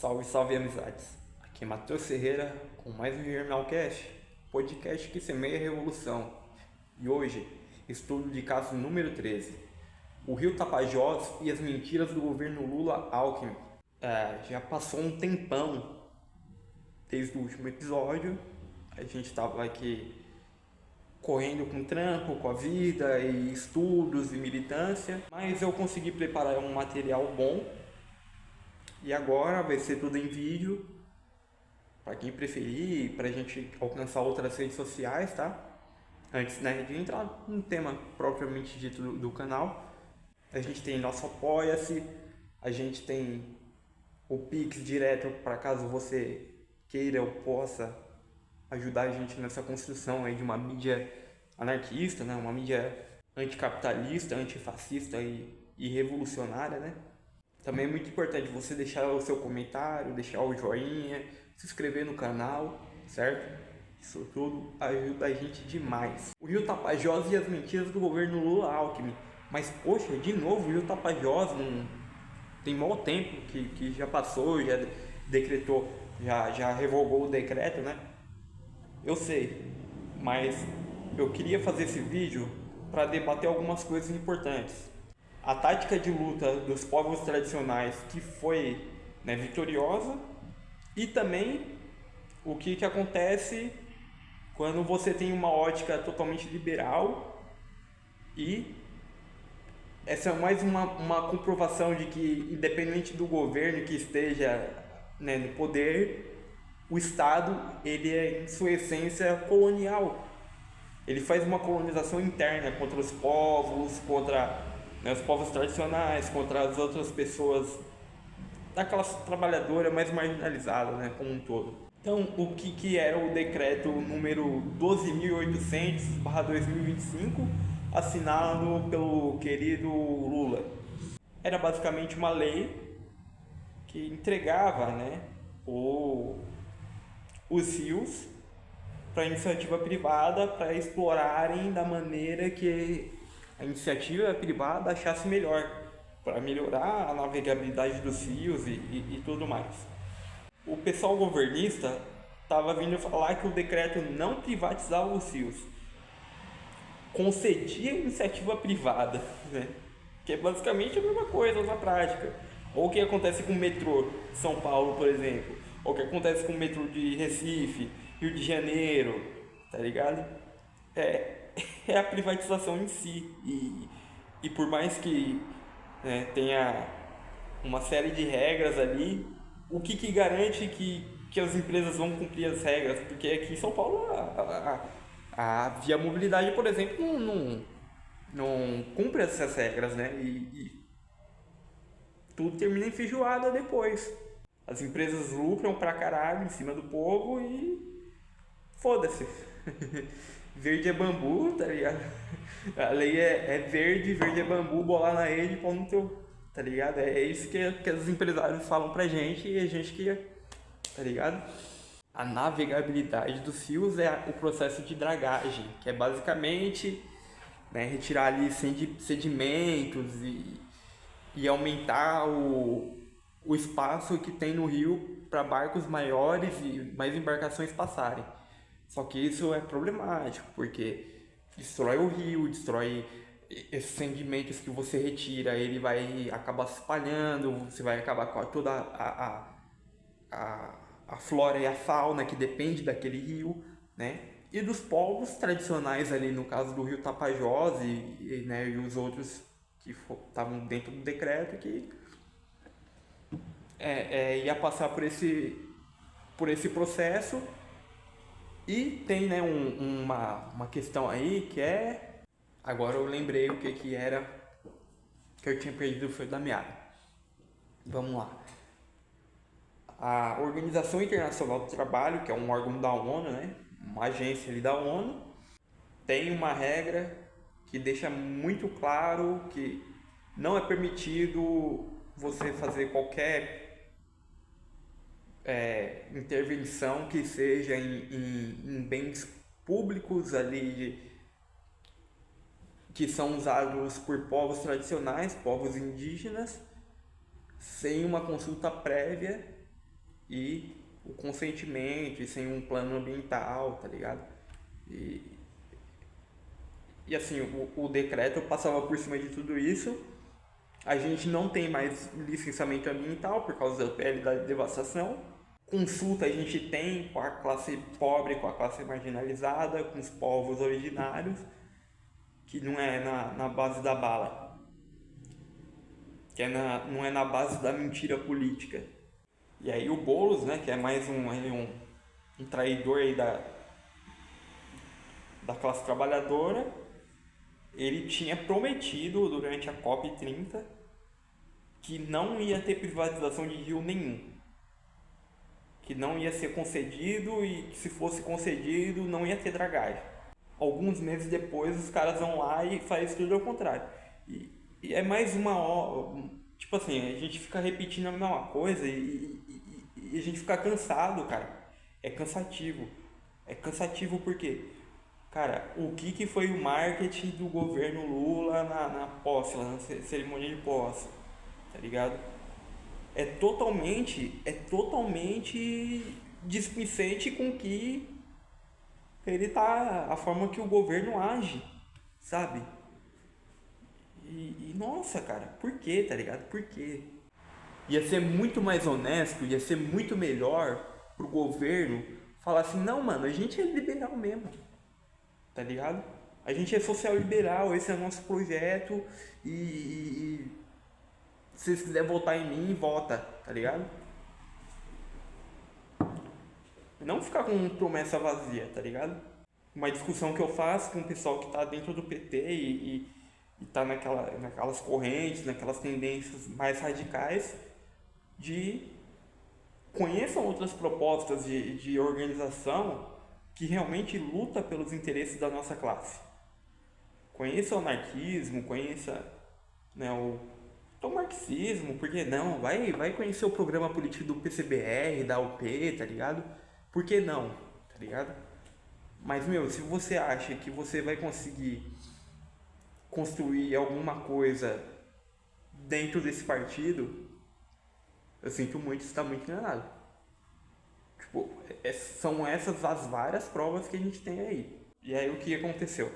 Salve, salve amizades! Aqui é Matheus Ferreira com mais um Jornalcast, podcast que semeia a revolução. E hoje, estudo de caso número 13, o Rio Tapajós e as mentiras do governo Lula-Alckmin. Já passou um tempão desde o último episódio, a gente estava aqui correndo com trampo, com a vida e estudos e militância, mas eu consegui preparar um material bom. E agora vai ser tudo em vídeo, para quem preferir, para a gente alcançar outras redes sociais, tá? Antes, né, de entrar no tema propriamente dito do canal, a gente tem nosso Apoia-se, a gente tem o Pix direto para caso você queira ou possa ajudar a gente nessa construção aí de uma mídia anarquista, né? Uma mídia anticapitalista, antifascista e revolucionária, né? Também é muito importante você deixar o seu comentário, deixar o joinha, se inscrever no canal, certo? Isso tudo ajuda a gente demais. O Rio Tapajós e as mentiras do governo Lula-Alckmin. Mas, poxa, de novo, o Rio Tapajós não tem mau tempo que já passou, já decretou, já revogou o decreto, né? Eu sei, mas eu queria fazer esse vídeo para debater algumas coisas importantes. A tática de luta dos povos tradicionais que foi, né, vitoriosa, e também o que acontece quando você tem uma ótica totalmente liberal, e essa é mais uma comprovação de que, independente do governo que esteja, né, no poder, o Estado ele é em sua essência colonial. Ele faz uma colonização interna contra os povos, contra, né, os povos tradicionais, contra as outras pessoas da classe trabalhadora mais marginalizada, né, como um todo. Então, o que era o decreto número 12.800/2025, assinado pelo querido Lula? Era basicamente uma lei que entregava, né, os rios para a iniciativa privada para explorarem da maneira que a iniciativa privada achasse melhor, para melhorar a navegabilidade dos rios e tudo mais. O pessoal governista estava vindo falar que o decreto não privatizava os rios, concedia a iniciativa privada, né? Que é basicamente a mesma coisa na prática. Ou o que acontece com o metrô de São Paulo, por exemplo, ou o que acontece com o metrô de Recife, Rio de Janeiro, tá ligado? É a privatização em si. E por mais que, né, tenha uma série de regras ali, o que garante que as empresas vão cumprir as regras? Porque aqui em São Paulo a Via Mobilidade, por exemplo, não cumpre essas regras, né? E tudo termina em feijoada depois. As empresas lucram pra caralho em cima do povo e foda-se. Verde é bambu, tá ligado? A lei é verde, verde é bambu, bolar na rede, pau no teu, tá ligado? É isso que os empresários falam pra gente e a gente que, tá ligado? A navegabilidade dos rios é o processo de dragagem, que é basicamente, né, retirar ali sedimentos e aumentar o espaço que tem no rio para barcos maiores e mais embarcações passarem. Só que isso é problemático, porque destrói o rio, destrói esses sedimentos que você retira, ele vai acabar se espalhando, você vai acabar com toda a flora e a fauna que depende daquele rio, né? E dos povos tradicionais ali, no caso do Rio Tapajós né, e os outros que estavam dentro do decreto, que ia passar por esse processo. E tem, né, uma questão aí que é... Agora eu lembrei o que era que eu tinha perdido o fio da meada. Vamos lá. A Organização Internacional do Trabalho, que é um órgão da ONU, né, uma agência ali da ONU, tem uma regra que deixa muito claro que não é permitido você fazer qualquer intervenção que seja em bens públicos ali que são usados por povos tradicionais, povos indígenas, sem uma consulta prévia e o consentimento e sem um plano ambiental, tá ligado? E, e assim, o decreto passava por cima de tudo isso. A gente não tem mais licenciamento ambiental por causa da PL da devastação. Consulta a gente tem com a classe pobre, com a classe marginalizada, com os povos originários, que não é na base da bala, que não é na base da mentira política. E aí o Boulos, né, que é mais um traidor aí da classe trabalhadora, ele tinha prometido durante a COP30 que não ia ter privatização de rio nenhum, que não ia ser concedido e que se fosse concedido não ia ter dragagem. Alguns meses depois os caras vão lá e fazem tudo ao contrário. E é mais uma hora, tipo assim, a gente fica repetindo a mesma coisa e a gente fica cansado, cara. É cansativo. É cansativo porque, cara, o que foi o marketing do governo Lula na posse, lá na cerimônia de posse, tá ligado? É totalmente displicente com que ele tá, a forma que o governo age, sabe? E nossa, cara, por quê, tá ligado? Por quê? Ia ser muito mais honesto, ia ser muito melhor pro governo falar assim, não, mano, a gente é liberal mesmo, tá ligado? A gente é social liberal, esse é o nosso projeto e se vocês quiserem votar em mim, vota, tá ligado? Não ficar com promessa vazia, tá ligado? Uma discussão que eu faço com o pessoal que tá dentro do PT e tá naquelas correntes, naquelas tendências mais radicais, de conheçam outras propostas de organização que realmente luta pelos interesses da nossa classe. Conheça o anarquismo, conheça, né, o marxismo, por que não? Vai conhecer o programa político do PCBR, da UP, tá ligado? Por que não? Tá ligado? Mas, meu, se você acha que você vai conseguir construir alguma coisa dentro desse partido, eu sinto muito, você está muito enganado. Tipo, são essas as várias provas que a gente tem aí. E aí o que aconteceu?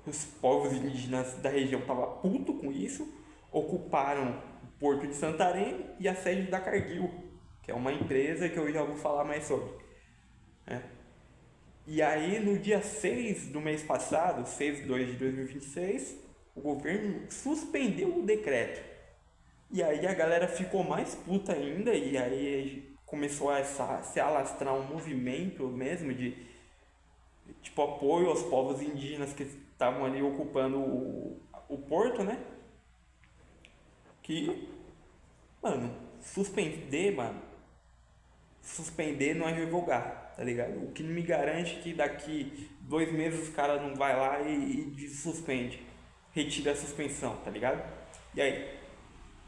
Os povos indígenas da região estavam putos com isso, ocuparam o porto de Santarém e a sede da Cargill, que é uma empresa que eu já vou falar mais sobre. E aí, no dia 6 do mês passado, 6/2/2026, o governo suspendeu o decreto. E aí a galera ficou mais puta ainda, e aí começou a se alastrar um movimento mesmo de tipo apoio aos povos indígenas que estavam ali ocupando o porto, né? Que, mano, suspender não é revogar, tá ligado? O que não me garante que daqui 2 meses os caras não vai lá e suspende, retira a suspensão, tá ligado? E aí,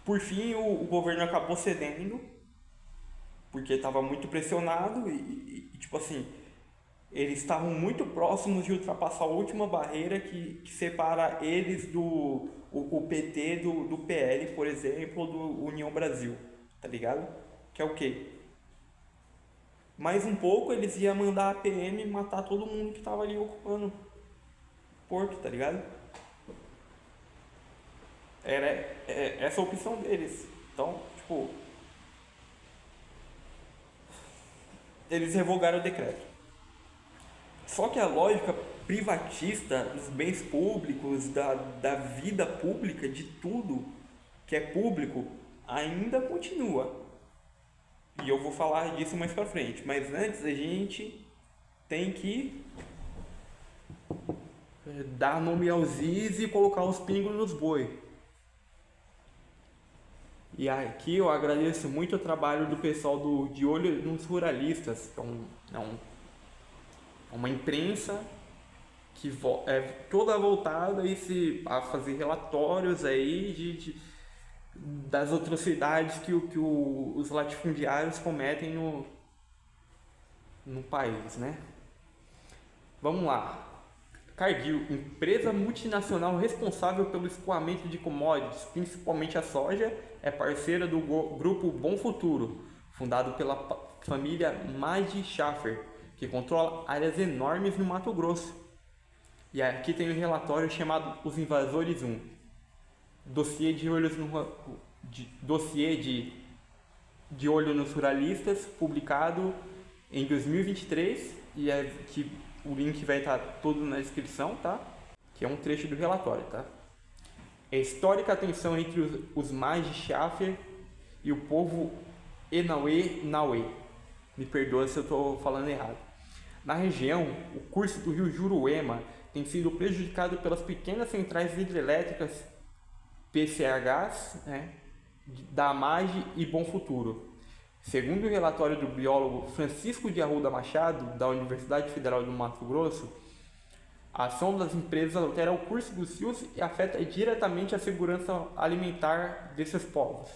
por fim, o governo acabou cedendo, porque estava muito pressionado tipo assim, eles estavam muito próximos de ultrapassar a última barreira que separa eles o PT do PL, por exemplo, do União Brasil, tá ligado? Que é o quê? Mais um pouco eles iam mandar a PM matar todo mundo que estava ali ocupando o porto, tá ligado? Era essa a opção deles. Então, tipo, eles revogaram o decreto. Só que a lógica privatista dos bens públicos, da vida pública, de tudo que é público, ainda continua. E eu vou falar disso mais pra frente. Mas antes a gente tem que dar nome aos is e colocar os pingos nos boi. E aqui eu agradeço muito o trabalho do pessoal de Olho nos Ruralistas, que é uma imprensa que é toda voltada a fazer relatórios aí das atrocidades que os latifundiários cometem no país, né? Vamos lá. Cargill, empresa multinacional responsável pelo escoamento de commodities, principalmente a soja, é parceira do grupo Bom Futuro, fundado pela família Maggi Schaffer, que controla áreas enormes no Mato Grosso. E aqui tem um relatório chamado Os Invasores 1, dossiê de olho nos ruralistas, publicado em 2023, e que o link vai estar todo na descrição, tá? Que é um trecho do relatório, tá? É histórica a tensão entre os Maggi Schaffer e o povo Enauê-Nauê. Me perdoa se eu estou falando errado. Na região, o curso do rio Juruena tem sido prejudicado pelas pequenas centrais hidrelétricas PCHs, né, da Maggi e Bom Futuro. Segundo o relatório do biólogo Francisco de Arruda Machado, da Universidade Federal do Mato Grosso, a ação das empresas altera o curso dos rios e afeta diretamente a segurança alimentar desses povos.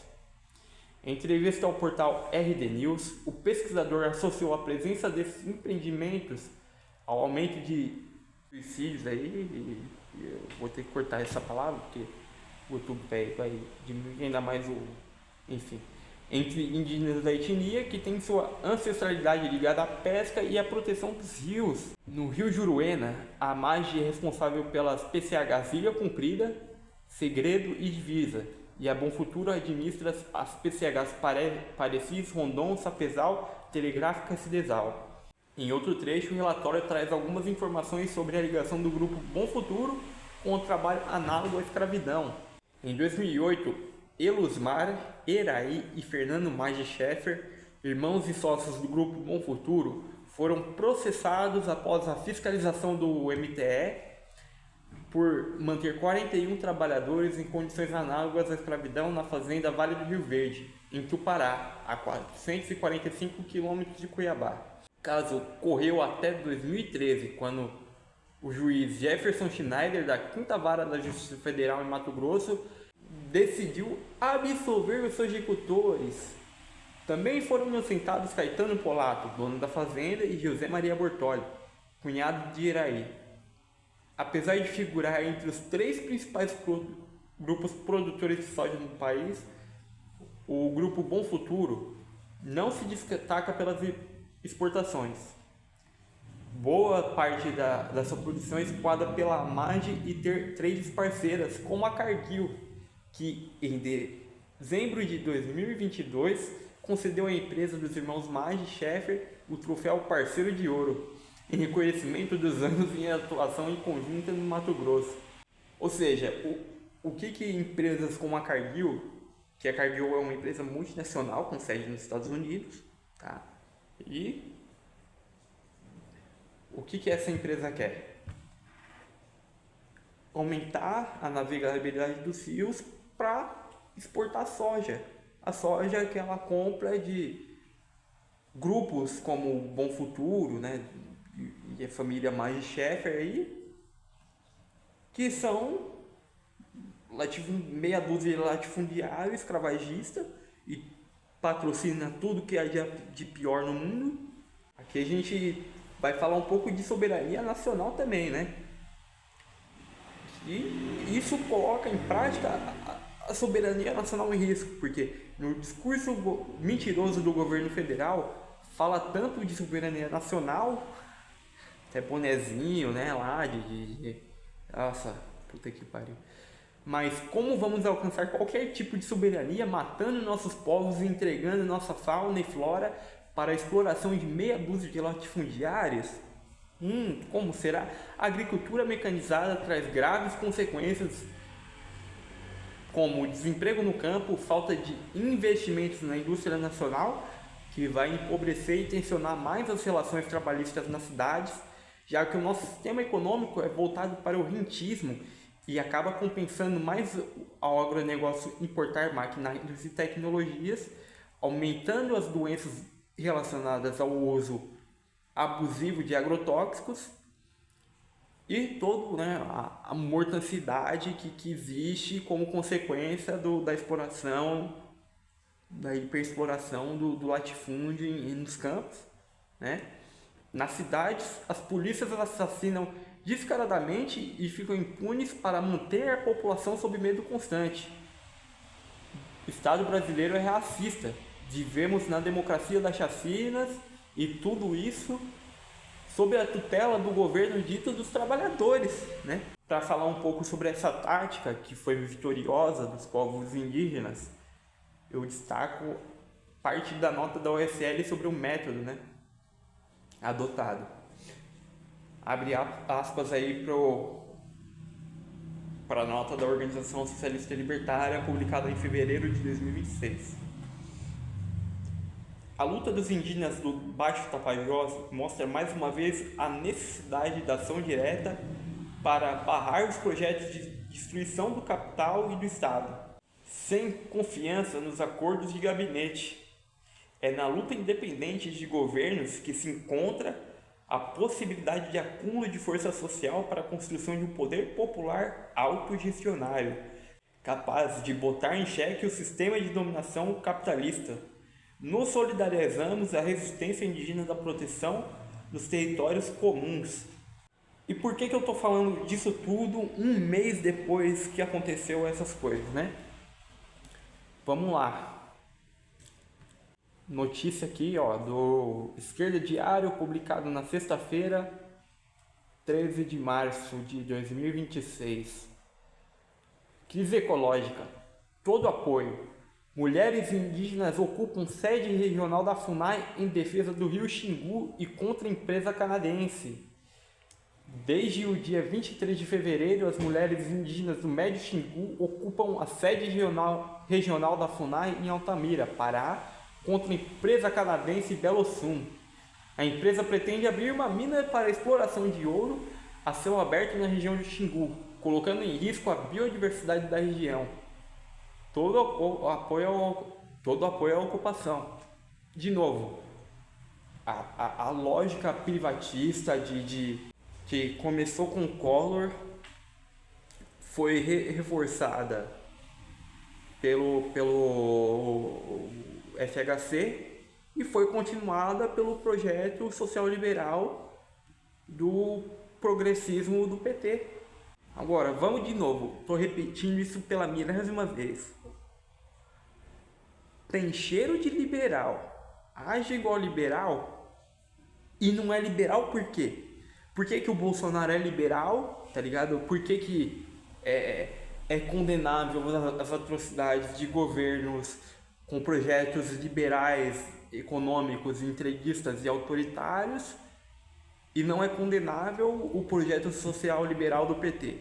Em entrevista ao portal RD News, o pesquisador associou a presença desses empreendimentos ao aumento de suicídios aí, eu vou ter que cortar essa palavra porque o YouTube vai diminuir ainda mais enfim, entre indígenas da etnia que tem sua ancestralidade ligada à pesca e à proteção dos rios. No rio Juruena, a Maggi é responsável pelas PCHs Ilha Comprida, Segredo e Divisa, e a Bom Futuro administra as PCHs Parecis, Rondon, Sapezal, Telegráfica e Cidesal. Em outro trecho, o relatório traz algumas informações sobre a ligação do grupo Bom Futuro com o trabalho análogo à escravidão. Em 2008, Elusmar, Eraí e Fernando Maggi Schaffer, irmãos e sócios do grupo Bom Futuro, foram processados após a fiscalização do MTE por manter 41 trabalhadores em condições análogas à escravidão na fazenda Vale do Rio Verde, em Tupará, a 445 quilômetros de Cuiabá. O caso ocorreu até 2013, quando o juiz Jefferson Schneider, da 5ª Vara da Justiça Federal em Mato Grosso, decidiu absolver os seus executores. Também foram inocentados Caetano Polato, dono da fazenda, e José Maria Bortoli, cunhado de Iraí. Apesar de figurar entre os 3 principais grupos produtores de soja no país, o grupo Bom Futuro não se destaca pelas exportações. Boa parte da sua produção é escoada pela Maggi e ter trades parceiras, como a Cargill, que em dezembro de 2022 concedeu à empresa dos irmãos Maggi Schaffer o troféu Parceiro de Ouro, em reconhecimento dos anos em atuação em conjunta no Mato Grosso. Ou seja, o que empresas como a Cargill, que a Cargill é uma empresa multinacional com sede nos Estados Unidos, tá? E o que essa empresa quer? Aumentar a navegabilidade dos rios para exportar soja. A soja que ela compra de grupos como o Bom Futuro, né, e a família Maggi Schaffer aí, que são meia dúzia de latifundiário escravagista e patrocina tudo que há de pior no mundo. Aqui a gente vai falar um pouco de soberania nacional também, né? E isso coloca em prática a soberania nacional em risco, porque no discurso mentiroso do governo federal fala tanto de soberania nacional, até bonezinho, né, lá nossa, puta que pariu. Mas como vamos alcançar qualquer tipo de soberania matando nossos povos e entregando nossa fauna e flora para a exploração de meia dúzia de latifundiários? Como será? A agricultura mecanizada traz graves consequências, como o desemprego no campo, falta de investimentos na indústria nacional, que vai empobrecer e tensionar mais as relações trabalhistas nas cidades, já que o nosso sistema econômico é voltado para o rentismo e acaba compensando mais ao agronegócio importar maquinários e tecnologias, aumentando as doenças relacionadas ao uso abusivo de agrotóxicos e toda, né, a mortandade que existe como consequência da exploração, da hiperexploração do latifúndio nos campos, né? Nas cidades, as polícias assassinam descaradamente e ficam impunes para manter a população sob medo constante. O Estado brasileiro é racista, Vivemos na democracia das chacinas e tudo isso sob a tutela do governo dito dos trabalhadores, né? Para falar um pouco sobre essa tática que foi vitoriosa dos povos indígenas, eu destaco parte da nota da UFL sobre o método, né, adotado. Abre aspas aí para a nota da Organização Socialista Libertária, publicada em fevereiro de 2026. A luta dos indígenas do Baixo Tapajós mostra mais uma vez a necessidade da ação direta para barrar os projetos de destruição do capital e do Estado, sem confiança nos acordos de gabinete. É na luta independente de governos que se encontra a possibilidade de acúmulo de força social para a construção de um poder popular autogestionário, capaz de botar em xeque o sistema de dominação capitalista. Nos solidarizamos à resistência indígena da proteção dos territórios comuns. E por que eu estou falando disso tudo um mês depois que aconteceu essas coisas, né? Vamos lá. Notícia aqui, ó, do Esquerda Diário, publicado na sexta-feira, 13 de março de 2026. Crise ecológica. Todo apoio. Mulheres indígenas ocupam sede regional da FUNAI em defesa do rio Xingu e contra a empresa canadense. Desde o dia 23 de fevereiro, as mulheres indígenas do Médio Xingu ocupam a sede regional da FUNAI em Altamira, Pará, contra a empresa canadense Bellosum. A empresa pretende abrir uma mina para exploração de ouro a céu aberto na região de Xingu, colocando em risco a biodiversidade da região. Todo o apoio à ocupação. De novo, a lógica privatista que começou com o Collor foi reforçada pelo FHC e foi continuada pelo projeto social-liberal do progressismo do PT. Agora, vamos de novo, estou repetindo isso pela milésima vez. Tem cheiro de liberal, age igual liberal e não é liberal por quê? Por que o Bolsonaro é liberal, tá ligado? Por que é condenável as atrocidades de governos com projetos liberais, econômicos, entreguistas e autoritários, e não é condenável o projeto social liberal do PT?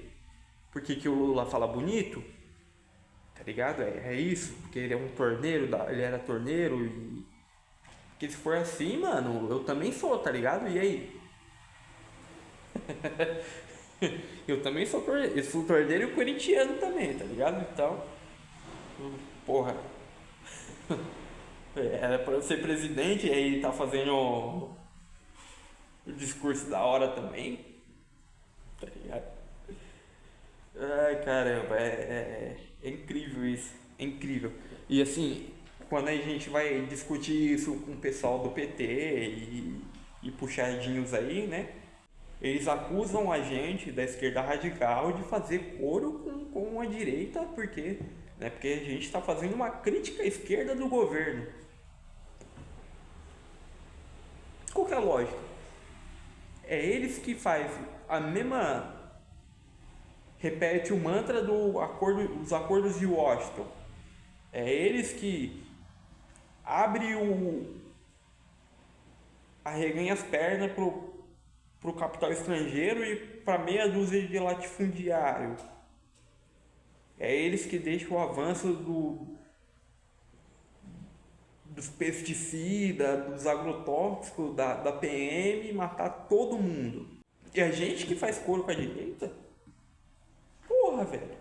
Por que o Lula fala bonito? Tá ligado? É isso, porque ele é um torneiro, ele era torneiro e... Porque se for assim, mano, eu também sou, tá ligado? E aí? Eu também sou torneiro, eu sou torneiro e corintiano também, tá ligado? Então, porra, era pra eu ser presidente e aí tá fazendo o discurso da hora também, tá ligado? Ai, caramba, é incrível isso, é incrível. E assim, quando a gente vai discutir isso com o pessoal do PT e puxadinhos aí, né? Eles acusam a gente da esquerda radical de fazer coro com a direita, porque a gente está fazendo uma crítica à esquerda do governo. Qual que é a lógica? É eles que fazem a mesma... Repete o mantra dos acordos de Washington. É eles que abrem arreganha as pernas pro capital estrangeiro e para meia dúzia de latifundiário. É eles que deixam o avanço dos pesticidas, dos agrotóxicos, da PM matar todo mundo. E a gente que faz coro com a direita? Porra, velho.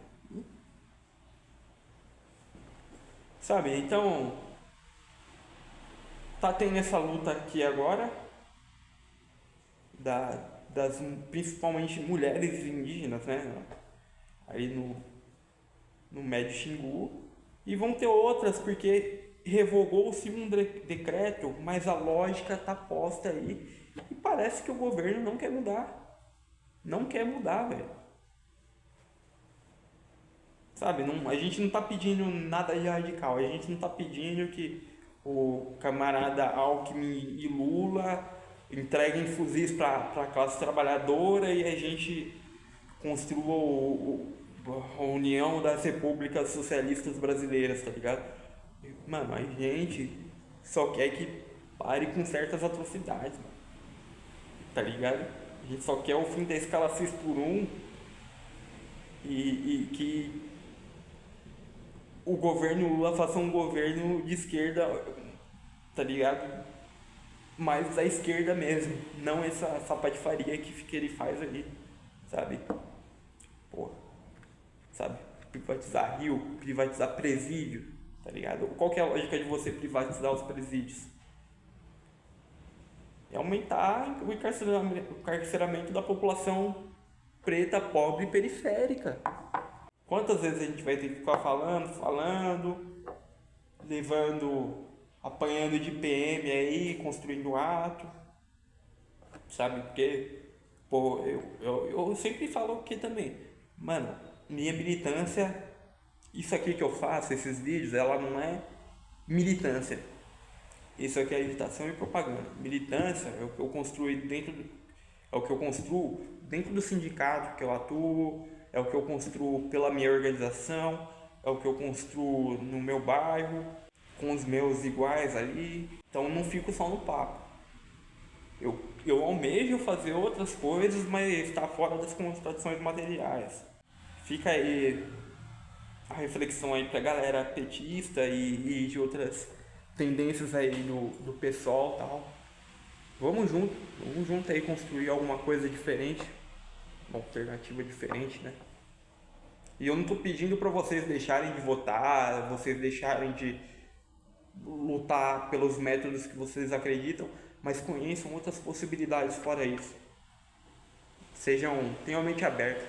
Sabe, então tá tendo essa luta aqui agora das principalmente mulheres indígenas, né? Aí no Médio Xingu. E vão ter outras porque revogou-se um decreto, mas a lógica tá posta aí e parece que o governo não quer mudar. Não quer mudar, velho. Sabe, a gente não tá pedindo nada de radical, a gente não tá pedindo que o camarada Alckmin e Lula entreguem fuzis para a classe trabalhadora e a gente construa a União das Repúblicas Socialistas Brasileiras, tá ligado? Mano, a gente só quer que pare com certas atrocidades, mano, tá ligado? A gente só quer o fim da escala 6 por 1 e que o governo Lula faça um governo de esquerda, tá ligado? Mais da esquerda mesmo, não essa patifaria que ele faz ali, sabe? Porra, sabe? Privatizar rio, privatizar presídio, tá ligado? Qual que é a lógica de você privatizar os presídios? É aumentar o encarceramento da população preta, pobre e periférica. Quantas vezes a gente vai ter que ficar falando, levando, apanhando de PM aí, construindo ato, sabe? Porque, pô, eu sempre falo aqui também, mano, minha militância, isso aqui que eu faço, esses vídeos, ela não é militância. Isso aqui é agitação e propaganda. Militância é o que eu construí é o que eu construo dentro do sindicato que eu atuo, é o que eu construo pela minha organização, é o que eu construo no meu bairro, com os meus iguais ali. Então não fico só no papo. Eu almejo fazer outras coisas, mas está fora das contradições materiais. Fica aí a reflexão aí pra galera petista e de outras tendências aí do pessoal e tal. Vamos junto aí construir alguma coisa diferente, uma alternativa diferente, né? E eu não tô pedindo pra vocês deixarem de votar, vocês deixarem de lutar pelos métodos que vocês acreditam, mas conheçam outras possibilidades fora isso. Tenham a mente aberta.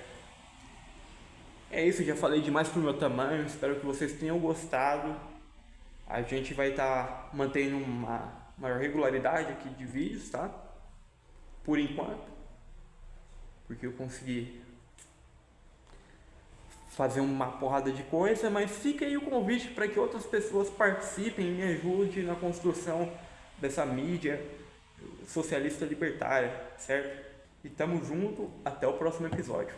É isso, já falei demais pro meu tamanho, espero que vocês tenham gostado. A gente vai estar mantendo uma maior regularidade aqui de vídeos, tá? Por enquanto, porque eu consegui fazer uma porrada de coisa, mas fica aí o convite para que outras pessoas participem e me ajudem na construção dessa mídia socialista libertária, certo? E tamo junto, até o próximo episódio.